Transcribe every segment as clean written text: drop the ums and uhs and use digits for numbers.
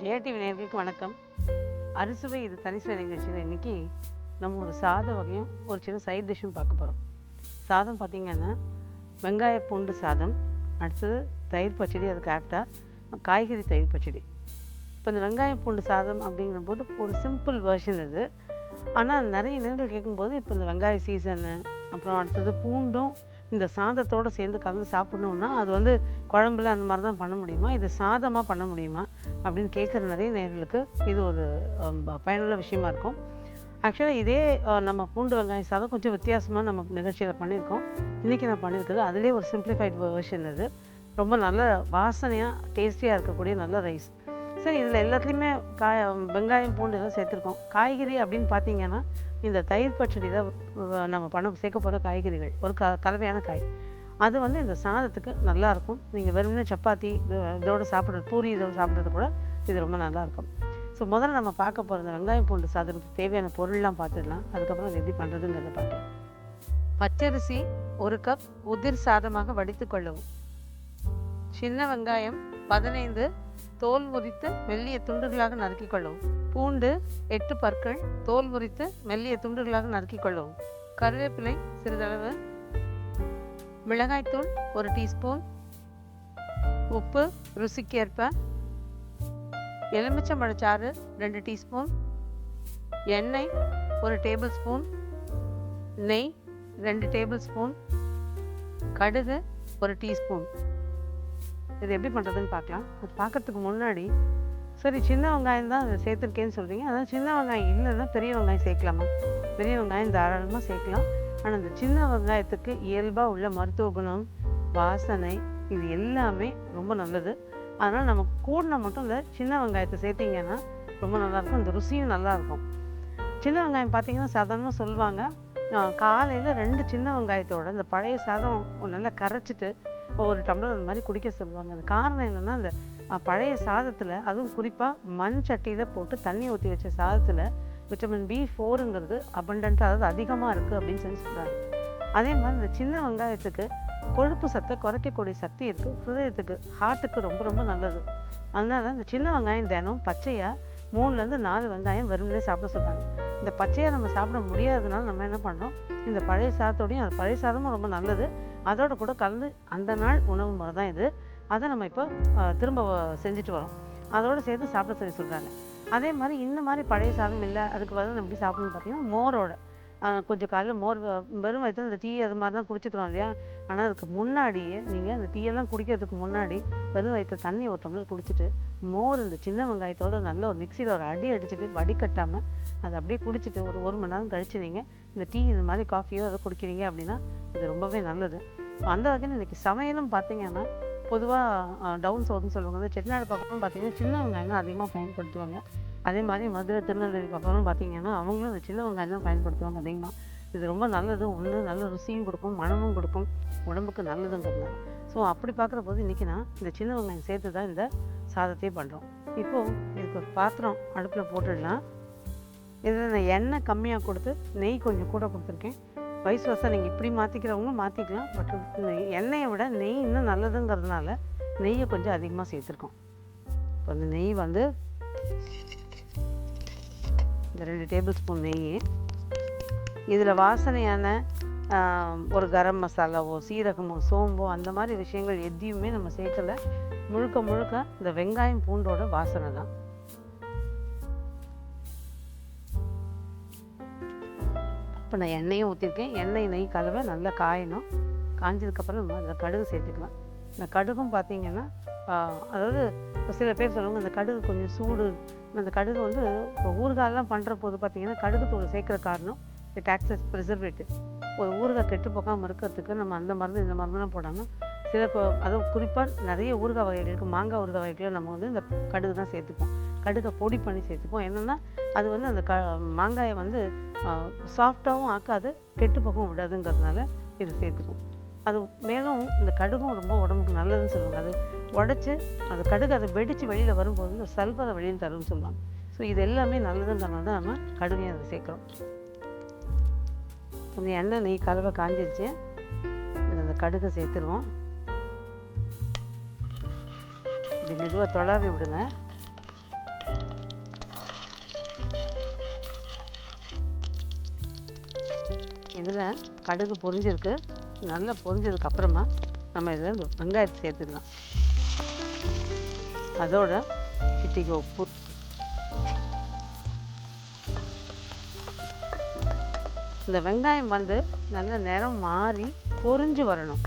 Jaya TV நேயர்களுக்கு வணக்கம். அறுசுவை இது தனிசுவை நிகழ்ச்சியில் இன்றைக்கி நம்ம ஒரு சாத வகையும் ஒரு சின்ன சைட் டிஷ்ஷும் பார்க்க போகிறோம். சாதம் பார்த்திங்கன்னா வெங்காய பூண்டு சாதம், அடுத்தது தயிர் பச்சடி, அதுக்கு ஆப்டாக காய்கறி தயிர் பச்சடி. இப்போ இந்த வெங்காயம் பூண்டு சாதம் அப்படிங்கிற போது ஒரு சிம்பிள் வெர்ஷன் இது. ஆனால் நிறைய நேரங்கள் கேட்கும்போது இப்போ இந்த வெங்காய சீசனு, அப்புறம் அடுத்தது பூண்டும் இந்த சாதத்தோடு சேர்ந்து கலந்து சாப்பிட்ணுன்னா அது குழம்புல அந்த மாதிரி தான் பண்ண முடியுமா, இது சாதமாக பண்ண முடியுமா அப்படின்னு கேட்குற நிறைய நேர்களுக்கு இது ஒரு பயனுள்ள விஷயமா இருக்கும். ஆக்சுவலாக இதே நம்ம பூண்டு வெங்காயம் சாதம் கொஞ்சம் வித்தியாசமாக நம்ம நிகழ்ச்சியில் பண்ணியிருக்கோம். இன்றைக்கி நான் பண்ணியிருக்கிறது அதிலே ஒரு சிம்பிளிஃபைட் வெர்ஷன். இது ரொம்ப நல்ல வாசனையாக டேஸ்டியாக இருக்கக்கூடிய நல்ல ரைஸ். சரி, இதில் எல்லாத்துலேயுமே வெங்காயம் பூண்டு எல்லாம் சேர்த்துருக்கோம். காய்கறி அப்படின்னு பார்த்தீங்கன்னா இந்த தயிர் பச்சடி தான் நம்ம சேர்க்க போகிற காய்கறிகள், ஒரு கலவையான காய். அது இந்த சாதத்துக்கு நல்லாயிருக்கும். நீங்கள் வெறுமனே சப்பாத்தி இதோடு சாப்பிட்றது, பூரி இதோடு சாப்பிட்றது கூட இது ரொம்ப நல்லாயிருக்கும். ஸோ முதல்ல நம்ம பார்க்க போகிற இந்த வெங்காயம் பூண்டு சாதத்துக்கு தேவையான பொருள்லாம் பார்த்துடலாம். அதுக்கப்புறம் அது எப்படி பண்ணுறதுங்கிறத பார்க்கலாம். பச்சரிசி 1 கப் உதிர் சாதமாக வடித்து கொள்ளவும். சின்ன வெங்காயம் 15 தோல் உரித்து மெல்லிய துண்டுகளாக நறுக்கி கொள்ளவும். பூண்டு 8 பற்கள் தோல் உரித்து மெல்லிய துண்டுகளாக நறுக்கி கொள்ளவும். கருவேப்பிலை சிறிதளவு, மிளகாய்த்தூள் 1 டீஸ்பூன், உப்பு ருசிக்கு ஏற்ப, எலுமிச்சம்பழச்சாறு 2 டீஸ்பூன், எண்ணெய் 1 டேபிள் ஸ்பூன், நெய் 2 டேபிள் ஸ்பூன், கடுகு 1 டீஸ்பூன். இது எப்படி பண்ணுறதுன்னு பார்க்கலாம். அது பார்க்கறதுக்கு முன்னாடி, சரி சின்ன வெங்காயம் தான் அதை சேர்த்துருக்கேன்னு சொல்கிறீங்க, அதான் சின்ன வெங்காயம் இல்லைன்னா பெரிய வெங்காயம் சேர்க்கலாமா? பெரிய வெங்காயம் தாராளமாக சேர்க்கலாம். ஆனால் இந்த சின்ன வெங்காயத்துக்கு இயல்பாக உள்ள மருத்துவ குணம், வாசனை, இது எல்லாமே ரொம்ப நல்லது. அதனால் நம்ம கூடின மட்டும் இந்த சின்ன வெங்காயத்தை சேர்த்திங்கன்னா ரொம்ப நல்லாயிருக்கும், இந்த ருசியும் நல்லாயிருக்கும். சின்ன வெங்காயம் பார்த்திங்கன்னா சாதாரணமாக சொல்லுவாங்க, காலையில் 2 சின்ன வெங்காயத்தோட இந்த பழைய சாதம் நல்லா கரைச்சிட்டு ஒரு டம்ளர் அந்த மாதிரி குடிக்க சொல்லுவாங்க. அது காரணம் என்னென்னா, அந்த பழைய சாதத்தில், அதுவும் குறிப்பாக மண் சட்டியில் போட்டு தண்ணி ஊற்றி வச்ச சாதத்தில் விட்டமின் B4ங்கிறது அபண்டண்ட்டாக, அதாவது அதிகமாக இருக்குது அப்படின்னு சொல்லி சொல்கிறாங்க. அதே மாதிரி இந்த சின்ன வெங்காயத்துக்கு கொழுப்பு சத்தை குறைக்கக்கூடிய சக்தி இருக்குது. ஹிருதயத்துக்கு, ஹார்ட்டுக்கு ரொம்ப ரொம்ப நல்லது. அதனால இந்த சின்ன வெங்காயம் தினம் பச்சையாக 3லேருந்து 4 வெங்காயம் வெறுமனே சாப்பிட சொல்கிறாங்க. இந்த பச்சையாக நம்ம சாப்பிட முடியாததுனால நம்ம என்ன பண்ணுறோம், இந்த பழைய சாதத்தோடையும், அந்த பழைய சாதமும் ரொம்ப நல்லது, அதோட கூட கலந்து அந்த நாள் உணவு முறை தான் இது. அதை நம்ம இப்போ திரும்ப செஞ்சுட்டு வரோம். அதோடு சேர்த்து சாப்பிட சொல்லி சொல்கிறாங்க. அதே மாதிரி இந்த மாதிரி பழைய சாதம் இல்லை, அதுக்கு பதில் நம்ம எப்படி சாப்பிடணும்னு பார்த்தீங்கன்னா, மோரோட கொஞ்சம் காலையில் மோர் வெறும் வயிற்று இந்த டீ அது மாதிரி தான் குடிச்சிக்கிறோம் இல்லையா. ஆனால் அதுக்கு முன்னாடியே நீங்கள் அந்த டீயெல்லாம் குடிக்கிறதுக்கு முன்னாடி வெறும் வயிற்று தண்ணி ஒரு டம்ளர் குடிச்சிட்டு, மோர் இந்த சின்ன வெங்காயத்தோடு நல்ல ஒரு மிக்சியில் ஒரு அடி அடிச்சுட்டு வடிகட்டாமல் அதை அப்படியே குடிச்சிட்டு ஒரு மணி நேரம் கழிச்சு நீங்கள் இந்த டீ இது மாதிரி காஃபியோ அதை குடிக்கிறீங்க அப்படின்னா இது ரொம்பவே நல்லது. அந்த வகையில் இன்றைக்கி சமையலும் பார்த்திங்கன்னா, பொதுவாக டவுன் சவுத்துன்னு சொல்லுவாங்க, செட்டிநாடு பக்கம்னு பார்த்திங்கன்னா சின்ன வெங்காயம் தான் அதிகமாக பயன்படுத்துவாங்க. அதே மாதிரி மதுரை திருநெல்வேலி பக்கம்னு பார்த்திங்கன்னா அவங்களும் இந்த சின்ன வெங்காயம் தான் பயன்படுத்துவாங்க அதிகமாக. இது ரொம்ப நல்லது, ஒன்று நல்ல ருசியும் கொடுக்கும், மனமும் கொடுக்கும், உடம்புக்கு நல்லதுங்கிறதுனால. ஸோ அப்படி பார்க்குற போது இன்றைக்கி நான் இந்த சின்ன வெங்காயம் சேர்த்து தான் இந்த சாதத்தையே பண்ணுறோம். இப்போது இதுக்கு ஒரு பாத்திரம் அடுப்பில் போட்டுடலாம். இதில் நான் எண்ணெய் கம்மியாக கொடுத்து நெய் கொஞ்சம் கூட கொடுத்துருக்கேன். வயசு வருஷம் நீங்கள் இப்படி மாற்றிக்கிறவங்களும் மாற்றிக்கலாம். பட் இந்த எண்ணெயை விட நெய் இன்னும் நல்லதுங்கிறதுனால நெய்யை கொஞ்சம் அதிகமாக சேர்த்துருக்கோம். இப்போ அந்த நெய் இந்த 2 டேபிள் ஸ்பூன் நெய். இதில் வாசனையான ஒரு கரம் மசாலாவோ சீரகமோ சோம்போ அந்த மாதிரி விஷயங்கள் எதையுமே நம்ம சேர்க்கலை. முழுக்க முழுக்க இந்த வெங்காயம் பூண்டோட வாசனை தான். இப்போ நான் எண்ணெயும் ஊற்றிருக்கேன். எண்ணெய் நெய் கலவை நல்லா காயணும். காய்ஞ்சதுக்கப்புறம் நம்ம அதில் கடுகு சேர்த்துக்கலாம். இந்த கடுகும் பார்த்திங்கன்னா, அதாவது சில பேர் சொல்லுவாங்க அந்த கடுகு கொஞ்சம் சூடு. அந்த கடுகு இப்போ ஊறுகாயெல்லாம் பண்ணுற போது பார்த்திங்கன்னா கடுகு தூள் சேர்க்குற காரணம் இது டாக்ஸஸ் ப்ரிசர்வேட்டிவ். ஒரு ஊறுகாய் கெட்டு போகாமல் இருக்கிறதுக்கு நம்ம அந்த மருந்து இந்த மருந்துலாம் போடாமல் அதுவும் குறிப்பாக நிறைய ஊறுகாய் வகைகளுக்கு, மாங்காய் ஊறுகாய் வகைகளில் நம்ம இந்த கடுகு தான் சேர்த்துப்போம். கடுகை பொடி பண்ணி சேர்த்துப்போம். என்னென்னா அது அந்த மாங்காயை சாஃப்டாகவும் ஆக்காது, கெட்டு போகவும் விடாதுங்கிறதுனால இது சேர்த்துக்கும். அது மேலும் இந்த கடுகும் ரொம்ப உடம்புக்கு நல்லதுன்னு சொல்லுவாங்க. அது உடச்சி அது கடுகு அதை வெடித்து வெளியில் வரும்போது இந்த சல்பரை வெளியில் தரும்னு சொல்லுவாங்க. ஸோ இது எல்லாமே நல்லதுங்கிறனால தான் நம்ம கடுகையும் அதை சேர்க்குறோம். கொஞ்சம் எண்ணெய் நெய் கலவை காஞ்சிருச்சு. இதில் அந்த கடுகை சேர்த்துருவோம். இப்படி மெதுவாக தொலாவி விடுங்க. இதில் கடுகு பொரிஞ்சிருக்கு. நல்லா பொரிஞ்சதுக்கு அப்புறமா நம்ம இதில் வெங்காயத்தை சேர்த்துக்கலாம். அதோட சிட்டிகை உப்பு, இந்த வெங்காயம் வந்து நல்ல நிறம் மாறி பொரிஞ்சு வரணும்.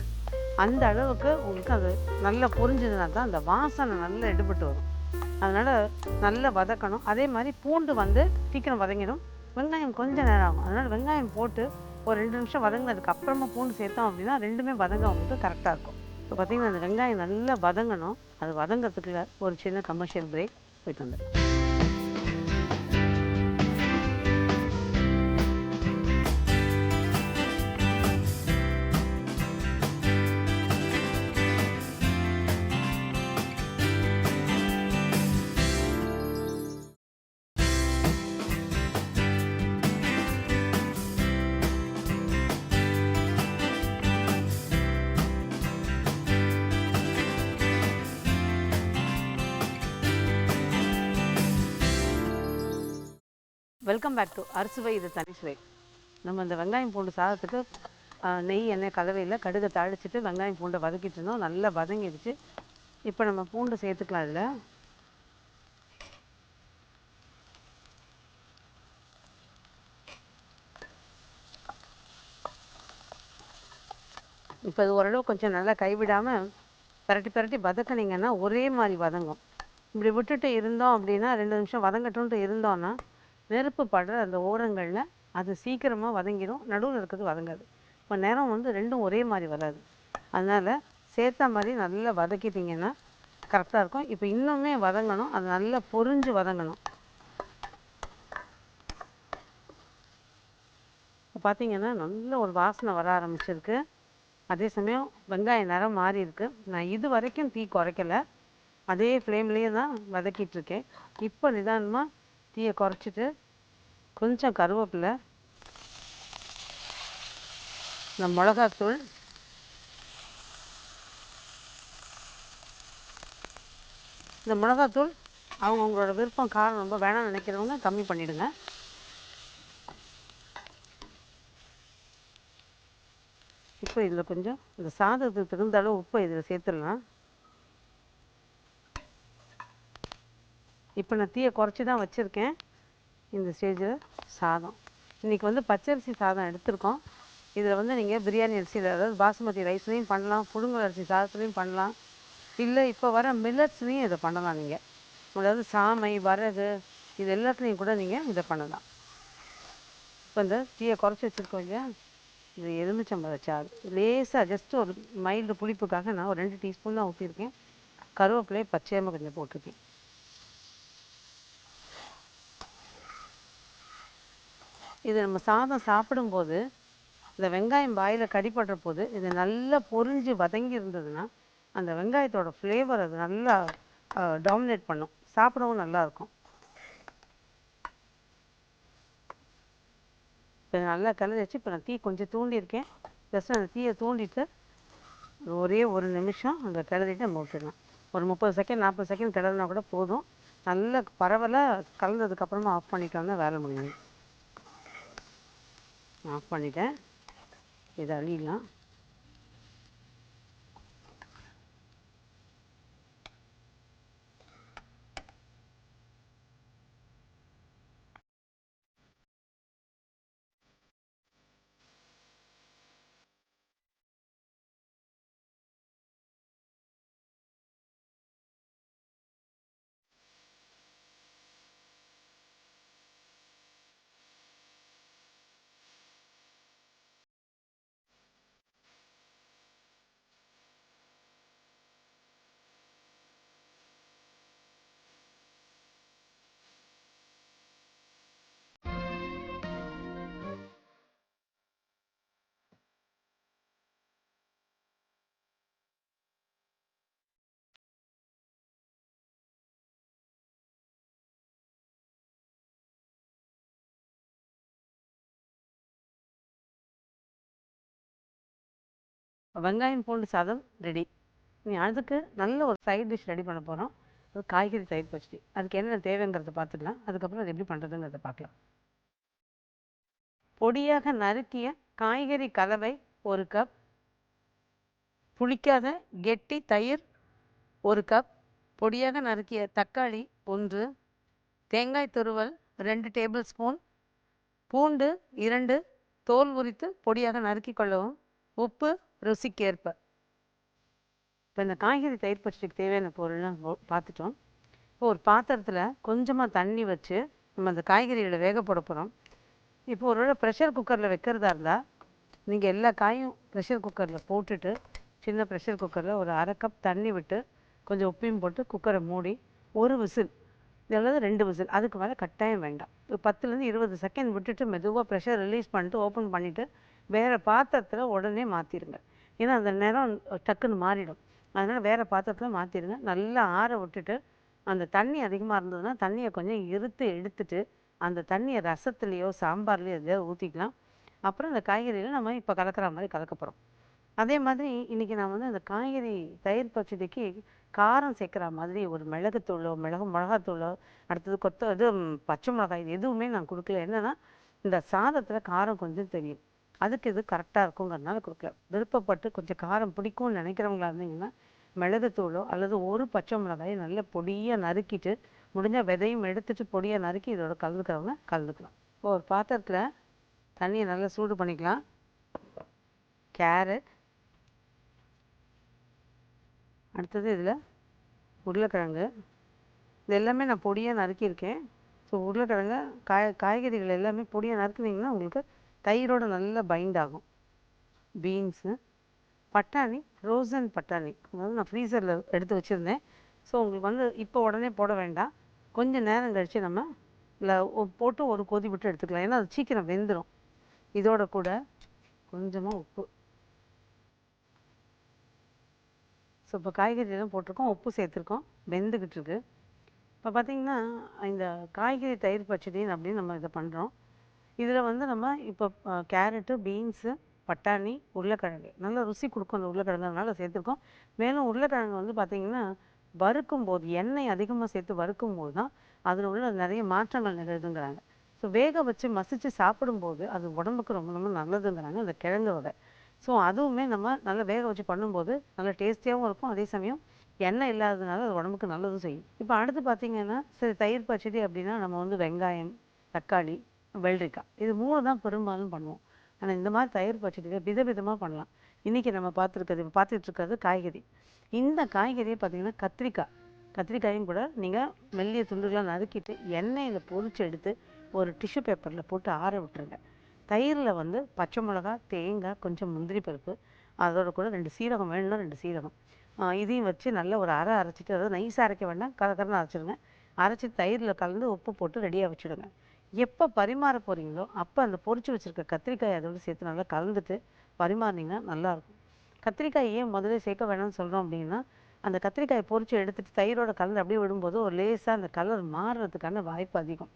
அந்த அளவுக்கு உங்களுக்கு அது நல்லா பொரிஞ்சதுனா தான் அந்த வாசனை நல்லா எடுபட்டு வரும். அதனால் நல்லா வதக்கணும். அதே மாதிரி பூண்டு வந்து சீக்கிரம் வதங்கிடும், வெங்காயம் கொஞ்சம் நேரம் ஆகும். அதனால் வெங்காயம் போட்டு ஒரு 2 நிமிஷம் வதங்கினதுக்கு அப்புறமா பூண்டு சேர்த்தோம் அப்படின்னா ரெண்டுமே வதங்க உங்களுக்கு கரெக்டாக இருக்கும். இப்போ பார்த்திங்கன்னா அந்த வெங்காயம் நல்லா வதங்கணும். அது வதங்கிறதுக்குள்ள ஒரு சின்ன கமர்ஷியல் பிரேக் போயிட்டு வந்துடும். வெல்கம் பேக் டு அறுசுவை இது தனி சுவை. நம்ம இந்த வெங்காயம் பூண்டு சாதத்துக்கு நெய் எண்ணெய் கலவையில் கடுகை தாளிச்சிட்டு வெங்காயம் பூண்டை வதக்கிட்டு இருந்தோம். நல்லா வதங்கிடுச்சு. இப்போ நம்ம பூண்டு சேர்த்துக்கலாம். இதில் இப்போ இது ஓரளவு கொஞ்சம் நல்லா கைவிடாமல் பரட்டி பரட்டி வதக்கினீங்கன்னா ஒரே மாதிரி வதங்கும். இப்படி விட்டுட்டு இருந்தோம் அப்படின்னா 2 நிமிஷம் வதங்கட்டும்ட்டு இருந்தோன்னா நெருப்பு படுற அந்த ஓரங்களில் அது சீக்கிரமாக வதங்கிடும், நடுவில் இருக்கிறது வதங்காது. இப்போ நேரம் வந்து ரெண்டும் ஒரே மாதிரி வராது. அதனால் சேர்த்த மாதிரி நல்லா வதக்கிட்டிங்கன்னா கரெக்டாக இருக்கும். இப்போ இன்னுமே வதங்கணும், அது நல்லா பொரிஞ்சு வதங்கணும். இப்போ பார்த்திங்கன்னா நல்ல ஒரு வாசனை வர ஆரம்பிச்சிருக்கு. அதே சமயம் வெங்காயம் நிறம் மாறி இருக்குது. நான் இது வரைக்கும் தீ குறைக்கலை, அதே ஃப்ளேம்லேயே தான் வதக்கிட்டுருக்கேன். இப்போ நிதானமாக தீயை குறைச்சிட்டு கொஞ்சம் கருவேப்பிலை, இந்த மிளகாத்தூள், இந்த மிளகாத்தூள் அவங்கவுங்களோட விருப்பம், காரம் ரொம்ப வேணாம்னு நினைக்கிறவங்க கம்மி பண்ணிவிடுங்க. இப்போ இதில் கொஞ்சம் இந்த சாதத்துக்கு தகுந்த அளவு உப்பை இதில் சேர்த்துடலாம். இப்போ நான் தீயை குறைச்சி தான் வச்சுருக்கேன். இந்த ஸ்டேஜில் சாதம், இன்றைக்கி வந்து பச்சரிசி சாதம் எடுத்திருக்கோம். இதில் வந்து நீங்கள் பிரியாணி அரிசியில், அதாவது பாசுமதி ரைஸ்லேயும் பண்ணலாம், புழுங்கல் அரிசி சாதத்துலேயும் பண்ணலாம், இல்லை இப்போ வர மில்லட்ஸ்லேயும் இதை பண்ணலாம். நீங்கள் அதாவது சாமை, வரகு, இது எல்லாத்துலேயும் கூட நீங்கள் இதை பண்ணலாம். இப்போ இந்த தீயை குறைச்சி வச்சுருக்கோம் இல்லையா, இது எலுமிச்சம்பழச்சாறு லேசாக ஜஸ்ட்டு ஒரு மைல்டு புளிப்புக்காக நான் ஒரு 2 டீஸ்பூன் தான் ஊற்றிருக்கேன். கருவேப்பிலையை பச்சையமாக கொஞ்சம் போட்டிருக்கேன். இது நம்ம சாதம் சாப்பிடும்போது இந்த வெங்காயம் வாயில் கடிப்படுற போது இது நல்லா பொரிஞ்சு வதங்கி இருந்ததுன்னா அந்த வெங்காயத்தோட ஃப்ளேவர் அது நல்லா டாமினேட் பண்ணும், சாப்பிடவும் நல்லாயிருக்கும். இப்போ நல்லா கிளறி வச்சு இப்போ நான் தீ கொஞ்சம் தூண்டியிருக்கேன். ஜஸ்ட் அந்த தீயை தூண்டிட்டு ஒரே ஒரு நிமிஷம் அந்த கிளறிட்டு நம்ம விட்டுடலாம். ஒரு 30 செகண்ட் 40 செகண்ட் கிளறினா கூட போதும். நல்லா பரவலாக கலந்ததுக்கப்புறமா ஆஃப் பண்ணிட்டோம்னா வேலை முடியும். ஆஃப் பண்ணிட்டேன். இதை அழியலாம். வெங்காயம் பூண்டு சாதம் ரெடி. நீ அதுக்கு நல்ல ஒரு சைட் டிஷ் ரெடி பண்ண போகிறோம். அது காய்கறி தயிர் பச்சடி. அதுக்கு என்னென்ன தேவைங்கிறத பார்த்துக்கலாம், அதுக்கப்புறம் அது எப்படி பண்ணுறதுங்கிறத பார்க்கலாம். பொடியாக நறுக்கிய காய்கறி கலவை 1 கப், புளிக்காத கெட்டி தயிர் 1 கப், பொடியாக நறுக்கிய தக்காளி 1, தேங்காய் துருவல் 2 டேபிள் ஸ்பூன், பூண்டு 2 தோல் உரித்து பொடியாக நறுக்கி கொள்ளவும், உப்பு ருசிக்கேற்ப. இப்போ இந்த காய்கறி தயிர் பச்சடிக்கு தேவையான பொருள்லாம் பார்த்துட்டோம். இப்போ ஒரு பாத்திரத்தில் கொஞ்சமாக தண்ணி வச்சு நம்ம அந்த காய்கறிகளை வேக போட போகிறோம். இப்போ ஒரு ப்ரெஷர் குக்கரில் வைக்கிறதா இருந்தால் நீங்கள் எல்லா காயும் ப்ரெஷர் குக்கரில் போட்டுட்டு சின்ன ப்ரெஷர் குக்கரில் ஒரு 1/2 கப் தண்ணி விட்டு கொஞ்சம் உப்பையும் போட்டு குக்கரை மூடி ஒரு விசில் அல்லது 2 விசில், அதுக்கு மேலே கட்டாயம் வேண்டாம், ஒரு 10லேருந்து 20 செகண்ட் விட்டுட்டு மெதுவாக ப்ரெஷர் ரிலீஸ் பண்ணிட்டு ஓப்பன் பண்ணிவிட்டு வேறு பாத்திரத்தில் உடனே மாற்றிடுங்க. ஏன்னா அந்த நேரம் டக்குன்னு மாறிடும். அதனால் வேறு பாத்திரத்தில் மாற்றிடுங்க. நல்லா ஆற விட்டுட்டு அந்த தண்ணி அதிகமாக இருந்ததுன்னா தண்ணியை கொஞ்சம் இருத்து எடுத்துட்டு அந்த தண்ணியை ரசத்துலேயோ சாம்பார்லேயோ எதையோ ஊற்றிக்கலாம். அப்புறம் அந்த காய்கறியில் நம்ம இப்போ கலக்கிற மாதிரி கலக்க போகிறோம். அதே மாதிரி இன்றைக்கி நான் வந்து அந்த காய்கறி தயிர் பச்சடிக்கு காரம் சேர்க்குற மாதிரி ஒரு மிளகுத்தூளோ மிளகாத்தூளோ அடுத்தது இது பச்சை மிளகாய் இது எதுவுமே நான் கொடுக்கல. என்னென்னா இந்த சாதத்தில் காரம் கொஞ்சம் தெரியும், அதுக்கு இது கரெக்டாக இருக்குங்கிறதுனால கொடுக்கல. விருப்பப்பட்டு கொஞ்சம் காரம் பிடிக்கும்னு நினைக்கிறவங்களா இருந்தீங்கன்னா மிளகுத்தூளோ அல்லது ஒரு பச்சை மிளகாயை நல்ல பொடியாக நறுக்கிட்டு முடிஞ்சால் விதையும் எடுத்துட்டு பொடியாக நறுக்கி இதோட கலந்துக்கிறவங்க கலந்துக்கலாம். இப்போ ஒரு பாத்திரத்தில் தண்ணியை நல்லா சூடு பண்ணிக்கலாம். கேரட், அடுத்தது இதில் உருளைக்கிழங்கு, இது எல்லாமே நான் பொடியாக நறுக்கியிருக்கேன். ஸோ உருளைக்கிழங்கு காய்கறிகள் எல்லாமே பொடியாக நறுக்குனீங்கன்னா உங்களுக்கு தயிரோடு நல்லா பைண்ட் ஆகும். பீன்ஸு, பட்டாணி, ஃப்ரோசன் பட்டாணி, அதாவது நான் ஃப்ரீசரில் எடுத்து வச்சுருந்தேன். ஸோ உங்களுக்கு வந்து இப்போ உடனே போட வேண்டாம், கொஞ்சம் நேரம் கழித்து நம்ம இல்லை போட்டு ஒரு கொதி விட்டு எடுத்துக்கலாம், ஏன்னா அது சீக்கிரம் வெந்துடும். இதோட கூட கொஞ்சமாக உப்பு. ஸோ இப்போ காய்கறியெல்லாம் போட்டிருக்கோம், உப்பு சேர்த்துருக்கோம், வெந்துக்கிட்டு இருக்கு. இப்போ பார்த்திங்கன்னா இந்த காய்கறி தயிர் பச்சடி அப்படின்னு நம்ம இதை பண்ணுறோம். இதில் வந்து நம்ம இப்போ கேரட்டு, பீன்ஸு, பட்டாணி, உருளைக்கிழங்கு நல்லா ருசி கொடுக்கும் அந்த உருளைக்கிழங்கு, அதனால் சேர்த்துருக்கோம். மேலும் உருளைக்கிழங்கு வந்து பார்த்திங்கன்னா வறுக்கும் போது எண்ணெய் அதிகமாக சேர்த்து வறுக்கும் போது தான் அதில் உள்ள நிறைய மாற்றங்கள் நிகழுதுங்கிறாங்க. ஸோ வேக வச்சு மசித்து சாப்பிடும்போது அது உடம்புக்கு ரொம்ப ரொம்ப நல்லதுங்கிறாங்க அந்த கிழங்கோட. ஸோ அதுவுமே நம்ம நல்லா வேக வச்சு பண்ணும்போது நல்லா டேஸ்டியாகவும் இருக்கும், அதே சமயம் எண்ணெய் இல்லாததுனால அது உடம்புக்கு நல்லதும் செய்யும். இப்போ அடுத்து பார்த்திங்கன்னா சரி தயிர் பச்சடி அப்படின்னா நம்ம வந்து வெங்காயம், தக்காளி, வெள்ளரிக்காய் இது 3 தான் பெரும்பாலும் பண்ணுவோம். ஆனால் இந்த மாதிரி தயிர் பச்சடியை விதவிதமாக பண்ணலாம். இன்றைக்கி நம்ம பார்த்துட்டு இருக்கிறது காய்கறி. இந்த காய்கறியை பார்த்திங்கன்னா கத்திரிக்காயும் கூட நீங்கள் மெல்லிய துண்டுகளாக நறுக்கிட்டு எண்ணெயில் பொரிச்சு எடுத்து ஒரு டிஷ்யூ பேப்பரில் போட்டு ஆற விட்டுருங்க. தயிரில் வந்து பச்சை மிளகா, தேங்காய், கொஞ்சம் முந்திரி பருப்பு, அதோட கூட 2 சீரகம் வேணும்னா 2 சீரகம், இதையும் வச்சு நல்லா ஒரு அரைச்சிட்டு, அதாவது நைஸாக அரைக்க வேண்டாம், கலக்கரன்னு அரைச்சிடுங்க. அரைச்சி தயிரில் கலந்து உப்பு போட்டு ரெடியாக வச்சுடுங்க. எப்போ பரிமாற போகிறீங்களோ அப்போ அந்த பொரிச்சு வச்சுருக்க கத்திரிக்காய் அதோடு சேர்த்து நல்லா கலந்துட்டு பரிமாறினீங்கன்னா நல்லாயிருக்கும். கத்திரிக்காய் ஏன் முதல்ல சேர்க்க வேணாம்னு சொல்கிறோம் அப்படின்னா அந்த கத்திரிக்காயை பொரிச்சு எடுத்துகிட்டு தயிரோட கலந்து அப்படியே விடும்போது ஒரு லேசாக அந்த கலர் மாறுறதுக்கான வாய்ப்பு அதிகம்.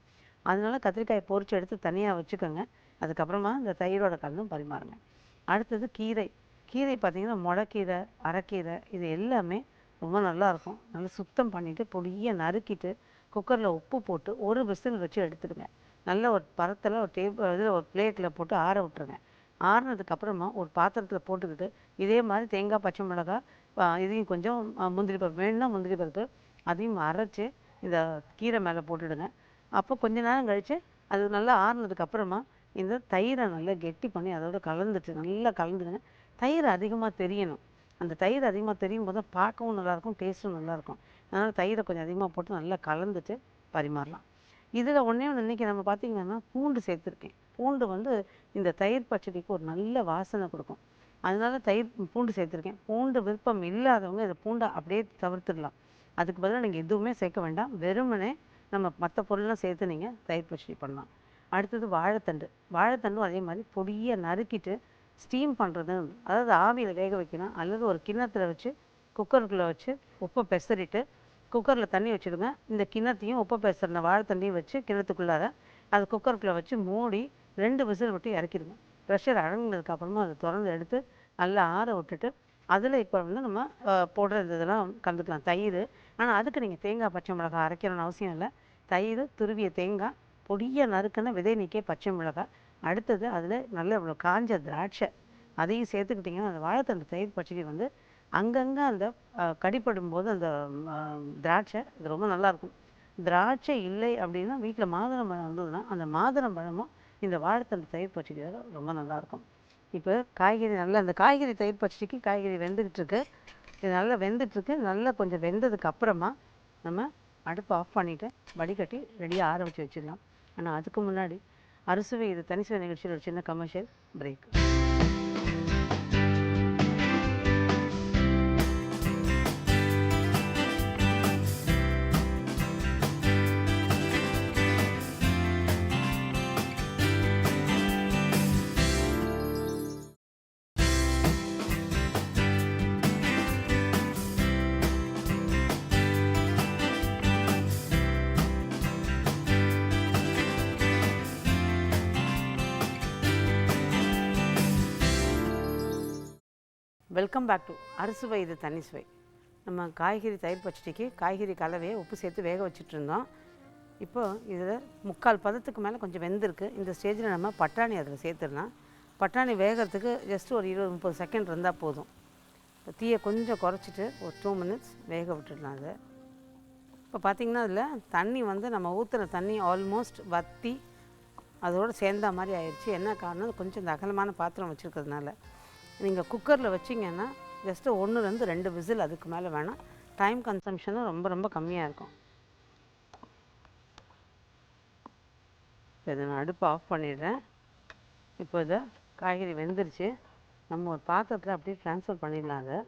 அதனால கத்திரிக்காயை பொரிச்சு எடுத்து தனியாக வச்சுக்கோங்க. அதுக்கப்புறமா இந்த தயிரோட கலந்தும் பரிமாறுங்க. அடுத்தது கீரை பார்த்திங்கன்னா முளைக்கீரை, அரைக்கீரை இது எல்லாமே ரொம்ப நல்லாயிருக்கும். நல்லா சுத்தம் பண்ணிவிட்டு பொடியாக நறுக்கிட்டு குக்கரில் உப்பு போட்டு ஒரு விசில் வச்சு எடுத்துடுங்க. நல்ல ஒரு பரத்தில் ஒரு பிளேட்டில் போட்டு ஆற விட்டுருங்க. ஆறுனதுக்கப்புறமா ஒரு பாத்திரத்தில் போட்டுக்கிட்டு இதே மாதிரி தேங்காய், பச்சை மிளகாய், இதையும் கொஞ்சம் முந்திரி பருப்பு வேணும்னா முந்திரி பருப்பு அதையும் அரைச்சி இந்த கீரை மேலே போட்டுடுங்க. அப்போ கொஞ்ச நேரம் கழித்து அது நல்லா ஆறுனதுக்கப்புறமா இந்த தயிரை நல்லா கெட்டி பண்ணி அதோட கலந்துட்டு நல்லா கலந்துடுங்க. தயிர் அதிகமாக தெரியணும். அந்த தயிர் அதிகமாக தெரியும் போது தான் பார்க்கவும் நல்லாயிருக்கும், டேஸ்ட்டும் நல்லாயிருக்கும். அதனால் தயிரை கொஞ்சம் அதிகமாக போட்டு நல்லா கலந்துட்டு பரிமாறலாம். இதில் ஒன்றே ஒன்று இன்றைக்கி நம்ம பார்த்திங்கன்னா பூண்டு சேர்த்துருக்கேன். பூண்டு வந்து இந்த தயிர் பச்சடிக்கு ஒரு நல்ல வாசனை கொடுக்கும், அதனால பூண்டு சேர்த்துருக்கேன். பூண்டு விருப்பம் இல்லாதவங்க இதை பூண்டை அப்படியே தவிர்த்துடலாம். அதுக்கு பதிலாக நீங்கள் எதுவுமே சேர்க்க வேண்டாம், வெறுமனே நம்ம மற்ற பொருள்லாம் சேர்த்து நீங்கள் தயிர் பச்சடி பண்ணலாம். அடுத்தது வாழைத்தண்டும் அதே மாதிரி பொடியாக நறுக்கிட்டு ஸ்டீம் பண்ணுறது, அதாவது ஆவியில் வேக வைக்கணும், அல்லது ஒரு கிண்ணத்தில் வச்சு குக்கருக்குள்ளே வச்சு உப்பை பெசரிட்டு குக்கரில் தண்ணி வச்சுடுங்க. இந்த கிண்ணத்தையும் உப்பை பெசரின வாழைத்தண்டையும் வச்சு கிண்ணத்துக்குள்ளார அது குக்கருக்குள்ளே வச்சு மூடி 2 விசில் விட்டு இறக்கிடுங்க. ப்ரெஷர் அடங்கினதுக்கப்புறமா அதை திறந்து எடுத்து நல்லா ஆற விட்டுட்டு அதில் இப்போ வந்து நம்ம போடுற இதெல்லாம் கலந்துக்கலாம். தயிர், ஆனால் அதுக்கு நீங்கள் தேங்காய், பச்சை மிளகாய் அரைக்கணும்னு அவசியம் இல்லை. தயிர், துருவிய தேங்காய், பொடியாக நறுக்கின விதை நீக்கிய பச்சை மிளகாய், அடுத்தது அதில் நல்ல இவ்வளோ காஞ்ச திராட்சை அதையும் சேர்த்துக்கிட்டிங்கன்னா அந்த வாழைத்தண்டு தயிர் பச்சடி வந்து அங்கங்கே அந்த கடிப்படும் போது அந்த திராட்சை இது ரொம்ப நல்லாயிருக்கும். திராட்சை இல்லை அப்படின்னா வீட்டில் மாதுளம்பழம் இருந்ததுன்னா அந்த மாதுளம்பழமும் இந்த வாழைத்தண்டு தயிர் பச்சடியோட ரொம்ப நல்லாயிருக்கும். இப்போ காய்கறி நல்லா அந்த காய்கறி தயிர் பச்சடிக்கு காய்கறி வெந்துக்கிட்டு இருக்கு. இது நல்லா வெந்துட்டுருக்கு. நல்லா கொஞ்சம் வெந்ததுக்கு அப்புறமா நம்ம அடுப்பை ஆஃப் பண்ணிவிட்டு வடிகட்டி ரெடியாக ஆற வச்சு வச்சிடலாம். ஆனால் அதுக்கு முன்னாடி அறுசுவை இது தனிசுவை நிகழ்ச்சியில் ஒரு சின்ன commercial break. Welcome back to Arusuvai இது தனிசுவை. நம்ம காய்கறி தயிர் பச்சடிக்கு காய்கறி கலவையை உப்பு சேர்த்து வேக வச்சுட்ருந்தோம். இப்போது இதில் 3/4 பதத்துக்கு மேலே கொஞ்சம் வெந்திருக்கு. இந்த ஸ்டேஜில் நம்ம பட்டாணி அதில் சேர்த்துடலாம். பட்டாணி வேகிறதுக்கு ஜஸ்ட் ஒரு 20-30 செகண்ட் இருந்தால் போதும். இப்போ தீயை கொஞ்சம் குறைச்சிட்டு ஒரு 2 மினிட்ஸ் வேக விட்டுடலாம். அதை இப்போ பார்த்திங்கன்னா அதில் தண்ணி வந்து நம்ம ஊற்றுற தண்ணி ஆல்மோஸ்ட் வற்றி அதோடு சேர்ந்த மாதிரி ஆயிடுச்சு. என்ன காரணம், கொஞ்சம் இந்த அகலமான பாத்திரம் வச்சுருக்கிறதுனால. நீங்கள் குக்கரில் வச்சிங்கன்னா ஜஸ்ட்டு 1-2 விசில், அதுக்கு மேலே வேணாம். டைம் கன்சம்ஷனும் ரொம்ப ரொம்ப கம்மியாக இருக்கும். இதை நான் அடுப்பை ஆஃப் பண்ணிடுறேன். இப்போ இதை காய்கறி வெந்துருச்சு. நம்ம ஒரு பாத்திரத்தில் அப்படியே ட்ரான்ஸ்ஃபர் பண்ணிடலாம். அதை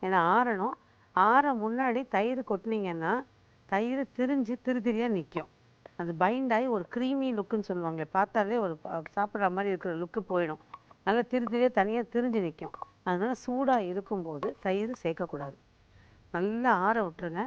ஏன்னா ஆறணும். ஆற முன்னாடி தயிர் கொட்டினீங்கன்னா தயிர் திரிஞ்சு திருத்திரியாக நிற்கும். அது பைண்டாகி ஒரு க்ரீமி லுக்குன்னு சொல்லுவாங்க. பார்த்தாலே ஒரு சாப்பிட்ற மாதிரி இருக்கிற லுக்கு போயிடும். நல்லா திருத்திரியே தனியாக திரிஞ்சு நிற்கும். அதனால் சூடாக இருக்கும்போது தயிர் சேர்க்கக்கூடாது. நல்லா ஆற விட்டுருங்க.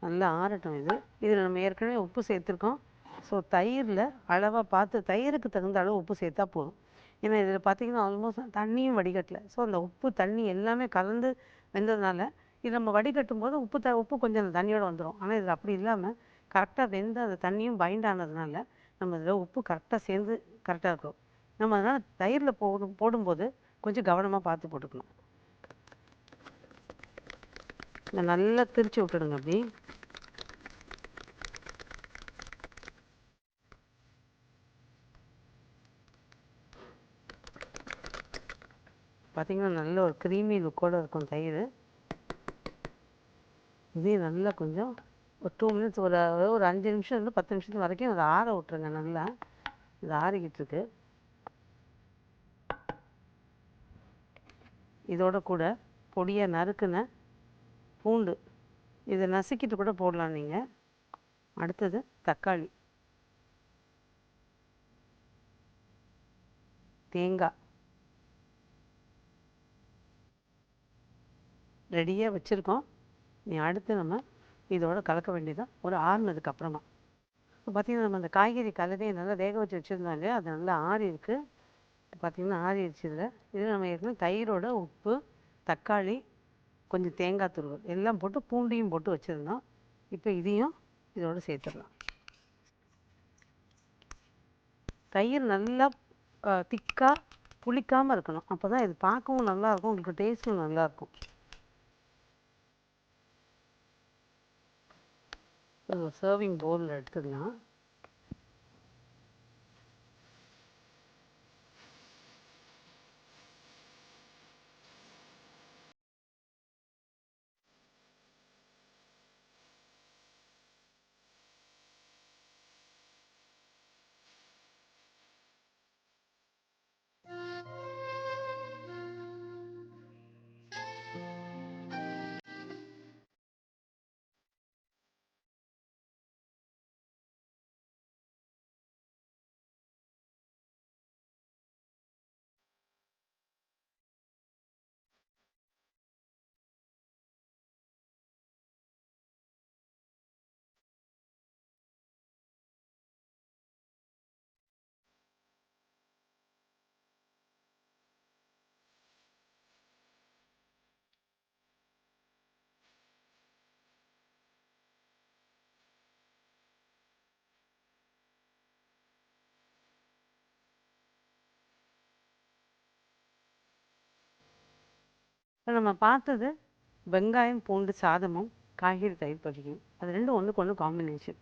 நல்லா ஆறட்டும். இதில் நம்ம ஏற்கனவே உப்பு சேர்த்துருக்கோம். ஸோ தயிரில் அளவாக பார்த்து தயிருக்கு தகுந்த அளவு உப்பு சேர்த்தா போதும். ஏன்னா இதில் பார்த்திங்கன்னா ஆல்மோஸ்ட் தண்ணியும் வடிகட்டலை. ஸோ அந்த உப்பு தண்ணி எல்லாமே கலந்து வெந்ததுனால இது நம்ம வடிகட்டும் போது உப்பு கொஞ்சம் அந்த தண்ணியோடு வந்துடும். ஆனால் இதில் அப்படி இல்லாமல் கரெக்டாக வெந்து அந்த தண்ணியும் பைண்ட் ஆனதுனால நம்ம இதில் உப்பு கரெக்டாக சேர்ந்து கரெக்டாக இருக்கும். நம்ம அதனால் தயிரில் போடும்போது கொஞ்சம் கவனமாக பார்த்து போட்டுக்கணும். இதை நல்லா திரிச்சு விட்டுடுங்க. அப்படி பார்த்திங்கன்னா நல்ல ஒரு க்ரீமி லுக்கோடு இருக்கும் தயிர். இதையும் நல்லா கொஞ்சம் ஒரு 2 மினிட்ஸ், ஒரு 5 நிமிஷம் 10 நிமிஷத்து வரைக்கும் அதை ஆற விட்டுருங்க. நல்லா இது ஆறிக்கிட்டு இருக்கு. இதோட கூட பொடியாக நறுக்குன பூண்டு இதை நசுக்கிட்டு கூட போடலாம் நீங்கள். அடுத்தது தக்காளி, தேங்காய் ரெடியாக வச்சுருக்கோம். நீ அடுத்து நம்ம இதோட கலக்க வேண்டியதான் ஒரு ஆறுனதுக்கு அப்புறமா. இப்போ பார்த்திங்கன்னா நம்ம அந்த காய்கறி கலவையை நல்லா வேக வச்சு வச்சுருந்தோம் இல்லையா, அது நல்லா ஆறி இருக்குது. பார்த்திங்கன்னா ஆறிடுச்சு. இதில் நம்ம ஏற்கனவே தயிரோட உப்பு, தக்காளி, கொஞ்சம் தேங்காய் துருவல் எல்லாம் போட்டு பூண்டையும் போட்டு வச்சுருந்தோம். இப்போ இதையும் இதோடு சேர்த்துடலாம். தயிர் நல்லா திக்காக புளிக்காமல் இருக்கணும். அப்போ தான் இது பார்க்கவும் நல்லாயிருக்கும், உங்களுக்கு டேஸ்ட்டும் நல்லாயிருக்கும். சர்விங் பவுலில் எடுத்துக்கலாம். இப்போ நம்ம பார்த்தது வெங்காயம் பூண்டு சாதமும் காய்கறி தயிர் பச்சடியும். அது ரெண்டும் ஒன்றுக்கு ஒன்று காம்பினேஷன்.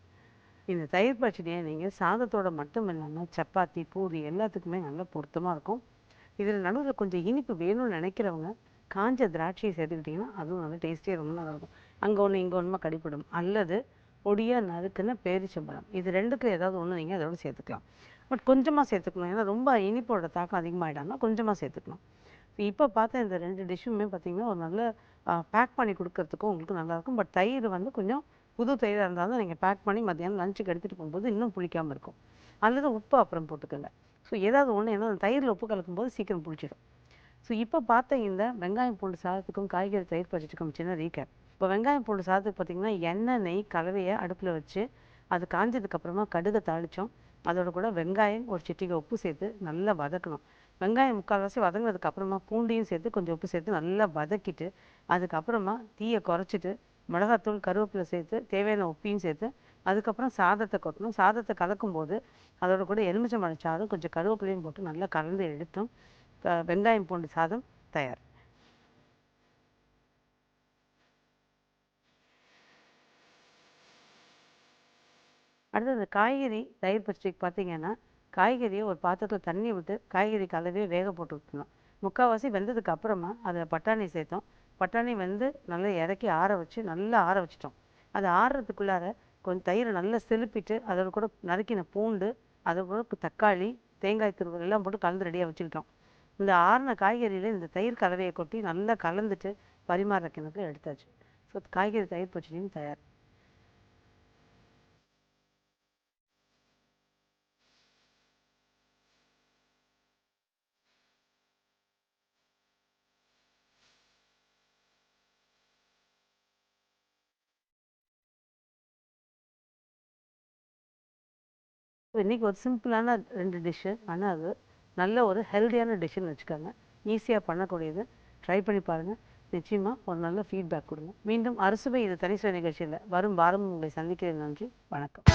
இந்த தயிர் பச்சடியை நீங்கள் சாதத்தோட மட்டும் இல்லாமல் சப்பாத்தி பூரி எல்லாத்துக்குமே நல்லா பொருத்தமாக இருக்கும். இதில் நடுவில் கொஞ்சம் இனிப்பு வேணும்னு நினைக்கிறவங்க காஞ்ச திராட்சையை சேர்த்துக்கிட்டிங்கன்னா அதுவும் நல்லா டேஸ்டியாக ரொம்ப நல்லாயிருக்கும். அங்கே ஒன்று இங்கே ஒன்றுமா கடிப்படும். அல்லது பொடியாக நறுக்குன்னு பேரிச்சம்பழம், இது ரெண்டுக்கும் ஏதாவது ஒன்று நீங்கள் அதோட சேர்த்துக்கலாம். பட் கொஞ்சமாக சேர்த்துக்கணும், ஏன்னா ரொம்ப இனிப்போட தாக்கம் அதிகமாகிடாமல் கொஞ்சமாக சேர்த்துக்கணும். இப்போ பார்த்த இந்த 2 டிஷ்ஷுமே பார்த்திங்கன்னா ஒரு நல்ல பேக் பண்ணி கொடுக்கறதுக்கும் உங்களுக்கு நல்லாயிருக்கும். பட் தயிர் வந்து கொஞ்சம் புது தயிராக இருந்தால் தான் நீங்கள் பேக் பண்ணி மத்தியானம் லஞ்சுக்கு எடுத்துகிட்டு போகும்போது இன்னும் புளிக்காமல் இருக்கும். அல்லது உப்பு அப்புறம் போட்டுக்கோங்க. ஸோ ஏதாவது ஒன்று, ஏன்னா தயிரில் உப்பு கலக்கும்போது சீக்கிரம் புளிச்சிடும். ஸோ இப்போ பார்த்த இந்த வெங்காயம் பூண்டு சாதத்துக்கும் காய்கறி தயிர் பச்சடிக்கும் சின்ன ரீகேப். இப்போ வெங்காயம் பூண்டு சாதத்துக்கு பார்த்திங்கன்னா எண்ணெய் நெய் கலவையை அடுப்பில் வச்சு அது காஞ்சதுக்கப்புறமா கடுகை தாளித்தோம். அதோட கூட வெங்காயம் ஒரு சிட்டிகை உப்பு சேர்த்து நல்லா வதக்கணும். வெங்காயம் முக்கால்வாசி வதங்கினதுக்கப்புறமா பூண்டையும் சேர்த்து கொஞ்சம் உப்பு சேர்த்து நல்லா வதக்கிட்டு அதுக்கப்புறமா தீயை குறைச்சிட்டு மிளகாத்தூள் கருவேப்பிலை சேர்த்து தேவையான உப்பையும் சேர்த்து அதுக்கப்புறம் சாதத்தை கொட்டணும். சாதத்தை கலக்கும்போது அதோட கூட எலுமிச்சம்பழம் சாறும் கொஞ்சம் கருவேப்பிலையும் போட்டு நல்லா கலந்து எடுத்தோம். வெங்காயம் பூண்டு சாதம் தயார். அடுத்தது காய்கறி தயிர் பச்சடிக்கு பார்த்தீங்கன்னா, காய்கறியை ஒரு பாத்திரத்தில் தண்ணி விட்டு காய்கறி கலவையை வேக போட்டு விட்டுணும். முக்கால்வாசி வெந்ததுக்கு அப்புறமா அதில் பட்டாணி சேர்த்தோம். பட்டாணி வந்து நல்லா இறக்கி ஆற வச்சு நல்லா ஆற வச்சிட்டோம். அது ஆறுறதுக்குள்ளார கொஞ்சம் தயிரை நல்லா செலுப்பிட்டு அதோட கூட நறுக்கின பூண்டு, அதோட கூட தக்காளி, தேங்காய் துருவல் எல்லாம் போட்டு கலந்து ரெடியாக வச்சுக்கிட்டோம். இந்த ஆறின காய்கறியில் இந்த தயிர் கலவையை கொட்டி நல்லா கலந்துட்டு பரிமாற கிணக்கு எடுத்தாச்சு. ஸோ காய்கறி தயிர் பச்சடியும் தயார். இன்றைக்கி ஒரு சிம்பிளான 2 டிஷ்ஷு, ஆனால் அது நல்ல ஒரு ஹெல்தியான டிஷ்ஷுன்னு வச்சுக்கோங்க. ஈஸியாக பண்ணக்கூடியது. ட்ரை பண்ணி பாருங்கள். நிச்சயமாக ஒரு நல்ல ஃபீட்பேக் கொடுங்க. மீண்டும் அறுசுவை இது தனி சுவை நிகழ்ச்சியில் வரும் வாரம் உங்களை சந்திக்கிறேன். நன்றி, வணக்கம்.